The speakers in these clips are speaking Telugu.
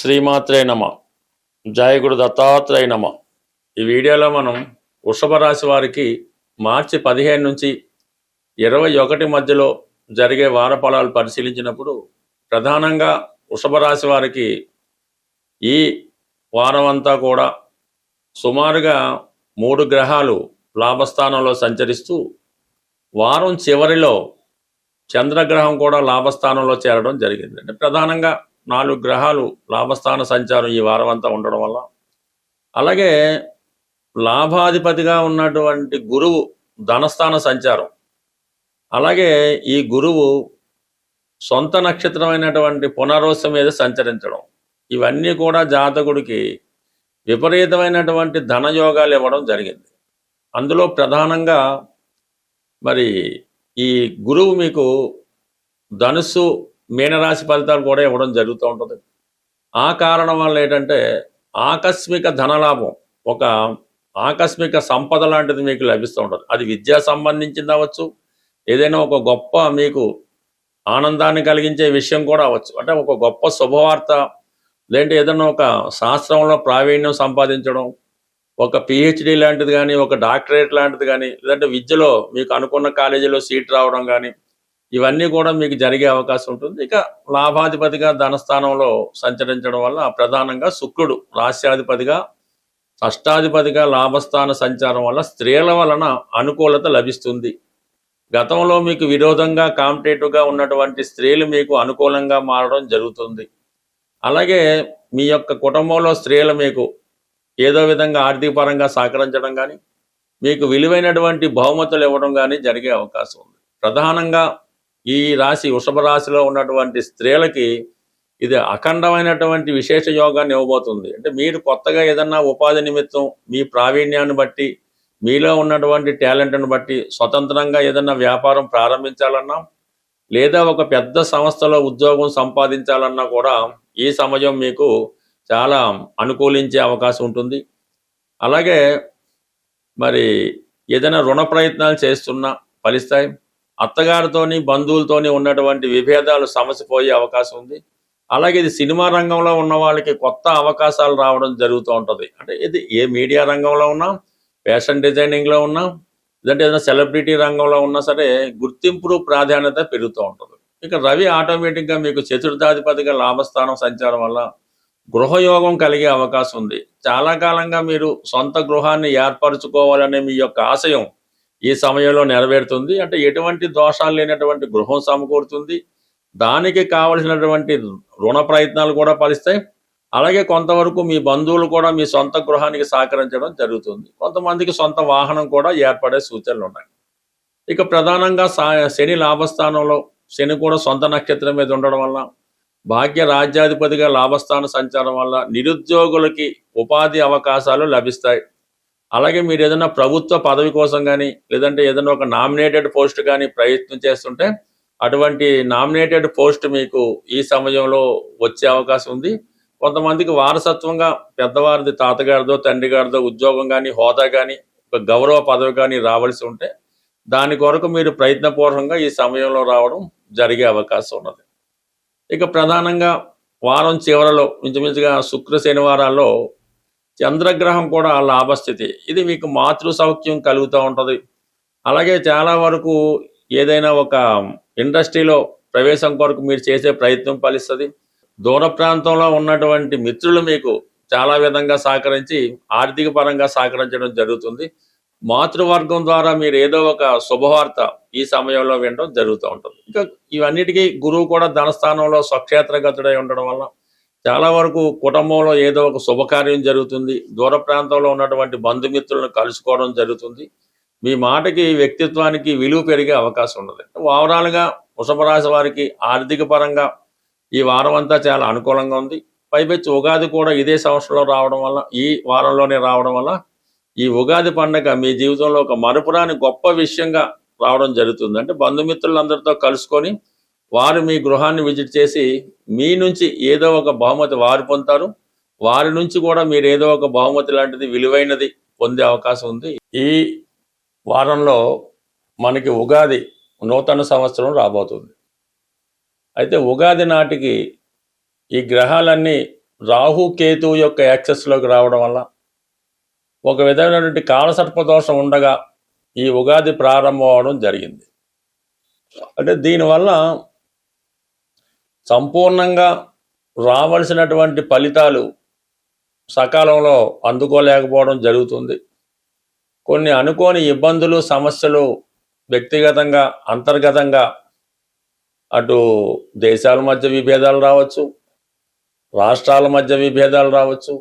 శ్రీమాత్రే నమ. జయ గురు దత్తాత్రేయ నమ. ఈ వీడియోలో మనం వృషభ రాశి వారికి మార్చి 15 నుంచి 21 మధ్యలో జరిగే వార ఫలాలు పరిశీలించినప్పుడు ప్రధానంగా వృషభ రాశి వారికి ఈ వారం అంతా కూడా సుమారుగా 3 గ్రహాలు లాభస్థానంలో సంచరిస్తూ వారం చివరిలో చంద్రగ్రహం కూడా లాభస్థానంలో చేరడం జరిగింది. అంటే ప్రధానంగా 4 గ్రహాలు లాభస్థాన సంచారం ఈ వారం అంతా ఉండడం వల్ల, అలాగే లాభాధిపతిగా ఉన్నటువంటి గురువు ధనస్థాన సంచారం, అలాగే ఈ గురువు సొంత నక్షత్రమైనటువంటి పునర్వసు మీద సంచరించడం, ఇవన్నీ కూడా జాతకుడికి విపరీతమైనటువంటి ధనయోగాలు ఇవ్వడం జరిగింది. అందులో ప్రధానంగా మరి ఈ గురువు మీకు ధనుస్సు మీనరాశి ఫలితాలు కూడా ఇవ్వడం జరుగుతూ ఉంటుంది. ఆ కారణం వల్ల ఏంటంటే ఆకస్మిక ధనలాభం, ఒక ఆకస్మిక సంపద లాంటిది మీకు లభిస్తూ ఉంటుంది. అది విద్యా సంబంధించింది అవ్వచ్చు, ఏదైనా ఒక గొప్ప మీకు ఆనందాన్ని కలిగించే విషయం కూడా అవ్వచ్చు. అంటే ఒక గొప్ప శుభవార్త, లేదంటే ఏదైనా ఒక శాస్త్రంలో ప్రావీణ్యం సంపాదించడం, ఒక పిహెచ్డి లాంటిది కానీ, ఒక డాక్టరేట్ లాంటిది కానీ, లేదంటే విద్యలో మీకు అనుకున్న కాలేజీలో సీట్ రావడం కానీ, ఇవన్నీ కూడా మీకు జరిగే అవకాశం ఉంటుంది. ఇక లాభాధిపతిగా ధనస్థానంలో సంచరించడం వల్ల ప్రధానంగా శుక్రుడు రాశ్యాధిపతిగా షష్టాధిపతిగా లాభస్థాన సంచారం వల్ల స్త్రీల వలన అనుకూలత లభిస్తుంది. గతంలో మీకు విరోధంగా కాంపిటేటివ్గా ఉన్నటువంటి స్త్రీలు మీకు అనుకూలంగా మారడం జరుగుతుంది. అలాగే మీ యొక్క కుటుంబంలో స్త్రీలు మీకు ఏదో విధంగా ఆర్థిక పరంగా సహకరించడం కానీ, మీకు విలువైనటువంటి బహుమతులు ఇవ్వడం కానీ జరిగే అవకాశం ఉంది. ప్రధానంగా ఈ రాశి వృషభ రాశిలో ఉన్నటువంటి స్త్రీలకి ఇది అఖండమైనటువంటి విశేష యోగాన్ని ఇవ్వబోతుంది. అంటే మీరు కొత్తగా ఏదన్నా ఉపాధి నిమిత్తం మీ ప్రావీణ్యాన్ని బట్టి, మీలో ఉన్నటువంటి టాలెంట్ని బట్టి స్వతంత్రంగా ఏదన్నా వ్యాపారం ప్రారంభించాలన్నా, లేదా ఒక పెద్ద సంస్థలో ఉద్యోగం సంపాదించాలన్నా కూడా ఈ సమయం మీకు చాలా అనుకూలించే అవకాశం ఉంటుంది. అలాగే మరి ఏదైనా రుణ ప్రయత్నాలు చేస్తున్నా ఫలిస్తాయి. అత్తగారితోని బంధువులతోని ఉన్నటువంటి విభేదాలు సమసిపోయే అవకాశం ఉంది. అలాగే ఇది సినిమా రంగంలో ఉన్న వాళ్ళకి కొత్త అవకాశాలు రావడం జరుగుతూ ఉంటుంది. అంటే ఇది ఏ మీడియా రంగంలో ఉన్నా, ఫ్యాషన్ డిజైనింగ్లో ఉన్నా, లేదంటే ఏదైనా సెలబ్రిటీ రంగంలో ఉన్నా సరే గుర్తింపు ప్రాధాన్యత పెరుగుతూ ఉంటుంది. ఇక రవి ఆటోమేటిక్గా మీకు చతుర్థాధిపతిగా లాభస్థానం సంచారం వల్ల గృహయోగం కలిగే అవకాశం ఉంది. చాలా కాలంగా మీరు సొంత గృహాన్ని ఏర్పరచుకోవాలనే మీ యొక్క ఆశయం ఈ సమయంలో నెరవేరుతుంది. అంటే ఎటువంటి దోషాలు లేనటువంటి గృహం సమకూరుతుంది. దానికి కావలసినటువంటి రుణ ప్రయత్నాలు కూడా ఫలిస్తాయి. అలాగే కొంతవరకు మీ బంధువులు కూడా మీ సొంత గృహానికి సహకరించడం జరుగుతుంది. కొంతమందికి సొంత వాహనం కూడా ఏర్పడే సూచనలు ఉన్నాయి. ఇక ప్రధానంగా శని లాభస్థానంలో, శని కూడా సొంత నక్షత్రం మీద ఉండడం వల్ల, భాగ్య రాజ్యాధిపతిగా లాభస్థాన సంచారం వల్ల నిరుద్యోగులకి ఉపాధి అవకాశాలు లభిస్తాయి. అలాగే మీరు ఏదైనా ప్రభుత్వ పదవి కోసం కానీ, లేదంటే ఏదైనా ఒక నామినేటెడ్ పోస్ట్ కానీ ప్రయత్నం చేస్తుంటే అటువంటి నామినేటెడ్ పోస్ట్ మీకు ఈ సమయంలో వచ్చే అవకాశం ఉంది. కొంతమందికి వారసత్వంగా పెద్దవారిది, తాతగారిదో తండ్రి గారిదో ఉద్యోగం కానీ, హోదా కానీ, ఒక గౌరవ పదవి కానీ రావాల్సి ఉంటే దాని కొరకు మీరు ప్రయత్నపూర్వకంగా ఈ సమయంలో రావడం జరిగే అవకాశం ఉన్నది. ఇక ప్రధానంగా వారం చివరలో ఇంచుమించుగా శుక్ర శనివారాల్లో చంద్రగ్రహం కూడా లాభస్థితి, ఇది మీకు మాతృ సౌఖ్యం కలుగుతూ ఉంటుంది. అలాగే చాలా వరకు ఏదైనా ఒక ఇండస్ట్రీలో ప్రవేశం కొరకు మీరు చేసే ప్రయత్నం ఫలిస్తుంది. దూర ప్రాంతంలో ఉన్నటువంటి మిత్రులు మీకు చాలా విధంగా సహకరించి ఆర్థిక పరంగా సహకరించడం జరుగుతుంది. మాతృవర్గం ద్వారా మీరు ఏదో ఒక శుభవార్త ఈ సమయంలో వినడం జరుగుతూ ఉంటుంది. ఇంకా ఇవన్నిటికీ గురువు కూడా ధనస్థానంలో స్వక్షేత్రగతుడై ఉండడం వల్ల చాలా వరకు కుటుంబంలో ఏదో ఒక శుభకార్యం జరుగుతుంది. దూర ప్రాంతంలో ఉన్నటువంటి బంధుమిత్రులను కలుసుకోవడం జరుగుతుంది. మీ మాటకి, వ్యక్తిత్వానికి విలువ పెరిగే అవకాశం ఉన్నది. ఓవరాల్గా వృషభ రాశి వారికి ఆర్థిక పరంగా ఈ వారం అంతా చాలా అనుకూలంగా ఉంది. పైపెచ్చి ఉగాది కూడా ఇదే సంవత్సరంలో రావడం వల్ల, ఈ వారంలోనే రావడం వల్ల ఈ ఉగాది పండుగ మీ జీవితంలో ఒక మరుపురాని గొప్ప విషయంగా రావడం జరుగుతుంది. అంటే బంధుమిత్రులందరితో కలుసుకొని వారు మీ గృహాన్ని విజిట్ చేసి మీ నుంచి ఏదో ఒక బహుమతి వారు పొందుతారు. వారి నుంచి కూడా మీరు ఏదో ఒక బహుమతి లాంటిది విలువైనది పొందే అవకాశం ఉంది. ఈ వారంలో మనకి ఉగాది నూతన సంవత్సరం రాబోతుంది. అయితే ఉగాది నాటికి ఈ గ్రహాలన్నీ రాహు కేతువు యొక్క యాక్సెస్లోకి రావడం వల్ల ఒక విధమైనటువంటి కాలసర్ప దోషం ఉండగా ఈ ఉగాది ప్రారంభం అవడం జరిగింది. అంటే దీనివల్ల సంపూర్ణంగా రావలసినటువంటి ఫలితాలు సకాలంలో అందుకోలేకపోవడం జరుగుతుంది. కొన్ని అనుకోని ఇబ్బందులు, సమస్యలు వ్యక్తిగతంగా, అంతర్గతంగా అటు దేశాల మధ్య విభేదాలు రావచ్చు, రాష్ట్రాల మధ్య విభేదాలు రావచ్చు,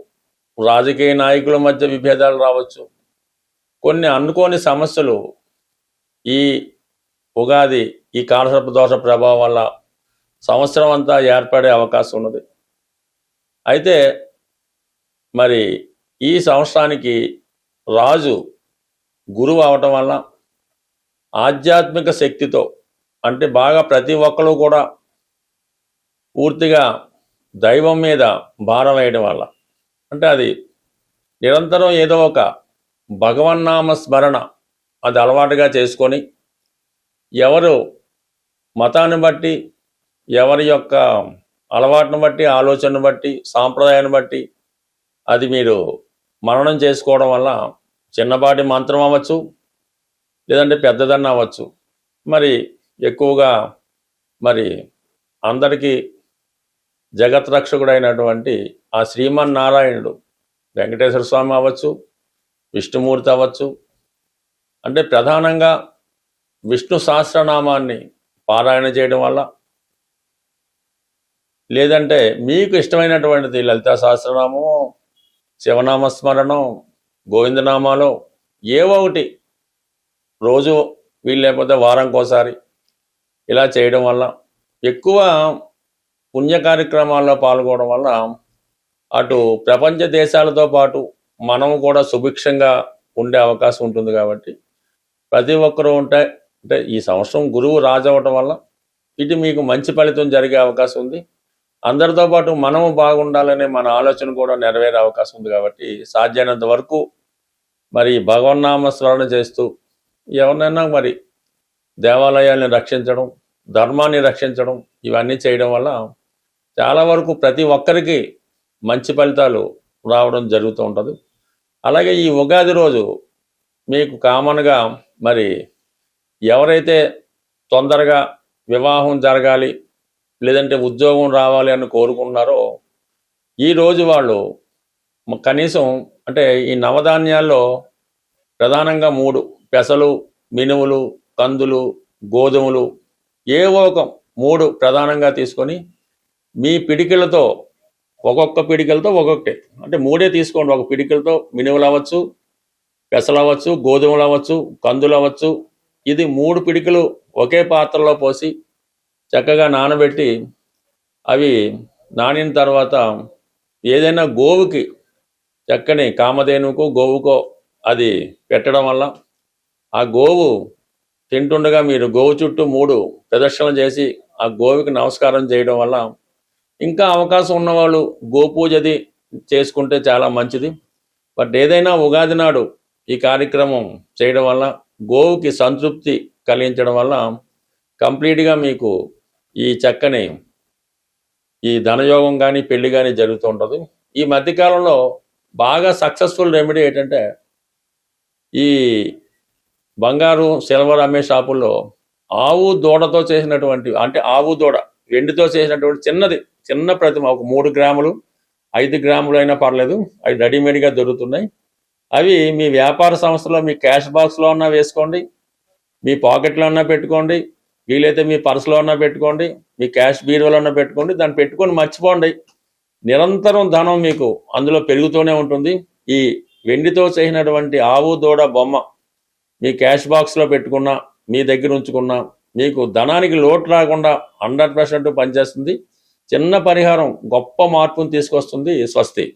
రాజకీయ నాయకుల మధ్య విభేదాలు రావచ్చు. కొన్ని అనుకోని సమస్యలు ఈ ఉగాది, ఈ కాలసర్ప దోష ప్రభావం వల్ల సంవత్సరం అంతా ఏర్పడే అవకాశం ఉన్నది. అయితే మరి ఈ సంవత్సరానికి రాజు గురువు అవటం వల్ల ఆధ్యాత్మిక శక్తితో, అంటే బాగా ప్రతి ఒక్కరు కూడా పూర్తిగా దైవం మీద భారం వేయడం వల్ల, అంటే అది నిరంతరం ఏదో ఒక భగవన్నామ స్మరణ అది అలవాటుగా చేసుకొని, ఎవరు మతాన్ని బట్టి, ఎవరి యొక్క అలవాటును బట్టి, ఆలోచనను బట్టి, సాంప్రదాయాన్ని బట్టి అది మీరు మననం చేసుకోవడం వల్ల చిన్నపాటి మంత్రం అవ్వచ్చు, లేదంటే పెద్దదన్న అవ్వచ్చు, మరి ఎక్కువగా మరి అందరికీ జగత్రక్షకుడైనటువంటి ఆ శ్రీమన్నారాయణుడు వెంకటేశ్వర స్వామి అవ్వచ్చు, విష్ణుమూర్తి అవ్వచ్చు, అంటే ప్రధానంగా విష్ణు సహస్రనామాన్ని పారాయణ చేయడం వల్ల, లేదంటే మీకు ఇష్టమైనటువంటిది లలితా సహస్రనామం, శివనామస్మరణం, గోవిందనామాలో ఏవో ఒకటి రోజు వీలు లేకపోతే వారంకోసారి ఇలా చేయడం వల్ల, ఎక్కువ పుణ్య కార్యక్రమాల్లో పాల్గొనడం వల్ల అటు ప్రపంచ దేశాలతో పాటు మనము కూడా సుభిక్షంగా ఉండే అవకాశం ఉంటుంది. కాబట్టి ప్రతి ఒక్కరూ అంటే ఈ సంవత్సరం గురువు రాజు అవ్వటం వల్ల ఇటు మీకు మంచి ఫలితం జరిగే అవకాశం ఉంది. అందరితో పాటు మనము బాగుండాలనే మన ఆలోచన కూడా నెరవేరే అవకాశం ఉంది. కాబట్టి సాధ్యమైనంత వరకు మరి భగవన్నామ స్మరణ చేస్తూ ఎవరినైనా మరి దేవాలయాల్ని రక్షించడం, ధర్మాన్ని రక్షించడం, ఇవన్నీ చేయడం వల్ల చాలా వరకు ప్రతి ఒక్కరికి మంచి ఫలితాలు రావడం జరుగుతూ ఉంటుంది. అలాగే ఈ ఉగాది రోజు మీకు కామన్గా మరి ఎవరైతే తొందరగా వివాహం జరగాలి, లేదంటే ఉద్యోగం రావాలి అని కోరుకుంటున్నారో ఈరోజు వాళ్ళు కనీసం, అంటే ఈ నవధాన్యాల్లో ప్రధానంగా 3 పెసలు, మినుములు, కందులు, గోధుమలు ఏవో ఒక 3 ప్రధానంగా తీసుకొని మీ పిడికిలతో, ఒక్కొక్క పిడికిలతో ఒక్కొక్కటి, అంటే 3 తీసుకోండి. ఒక పిడికిలతో మినుములు అవ్వచ్చు, పెసలు అవ్వచ్చు, గోధుమలు అవ్వచ్చు, కందులు అవ్వచ్చు, ఇది 3 పిడికలు ఒకే పాత్రలో పోసి చక్కగా నానబెట్టి, అవి నానిన తర్వాత ఏదైనా గోవుకి, చక్కని కామధేనుకో గోవుకో అది పెట్టడం వల్ల ఆ గోవు తింటుండగా మీరు గోవు చుట్టూ 3 ప్రదక్షిణలు చేసి ఆ గోవుకి నమస్కారం చేయడం వల్ల, ఇంకా అవకాశం ఉన్నవాళ్ళు గోపూజది చేసుకుంటే చాలా మంచిది. బట్ ఏదైనా ఉగాది నాడు ఈ కార్యక్రమం చేయడం వల్ల గోవుకి సంతృప్తి కలిగించడం వల్ల కంప్లీట్గా మీకు ఈ చక్కని ఈ ధనయోగం కానీ, పెళ్లి కానీ జరుగుతూ ఉంటుంది. ఈ మధ్యకాలంలో బాగా సక్సెస్ఫుల్ రెమెడీ ఏంటంటే, ఈ బంగారు, సిల్వర్ అమ్మే షాపుల్లో ఆవు దూడతో చేసినటువంటి, అంటే ఆవు దూడ వెండితో చేసినటువంటి చిన్న ప్రతిమ, ఒక 3 గ్రాములు 5 గ్రాములు అయినా పర్లేదు, అవి రెడీమేడ్గా దొరుకుతున్నాయి. అవి మీ వ్యాపార సంస్థలో మీ క్యాష్ బాక్స్లో అన్నా వేసుకోండి, మీ పాకెట్లో అన్నా పెట్టుకోండి, వీలైతే మీ పర్సులో అన్నా పెట్టుకోండి, మీ క్యాష్ బీరువాలో అన్నా పెట్టుకోండి. దాన్ని పెట్టుకొని మర్చిపోండి, నిరంతరం ధనం మీకు అందులో పెరుగుతూనే ఉంటుంది. ఈ వెండితో చేసినటువంటి ఆవు దూడ బొమ్మ మీ క్యాష్ బాక్స్లో పెట్టుకున్నా, మీ దగ్గర ఉంచుకున్నా, మీకు ధనానికి లోటు రాకుండా 100% పనిచేస్తుంది. చిన్న పరిహారం గొప్ప మార్పును తీసుకొస్తుంది. స్వస్తి.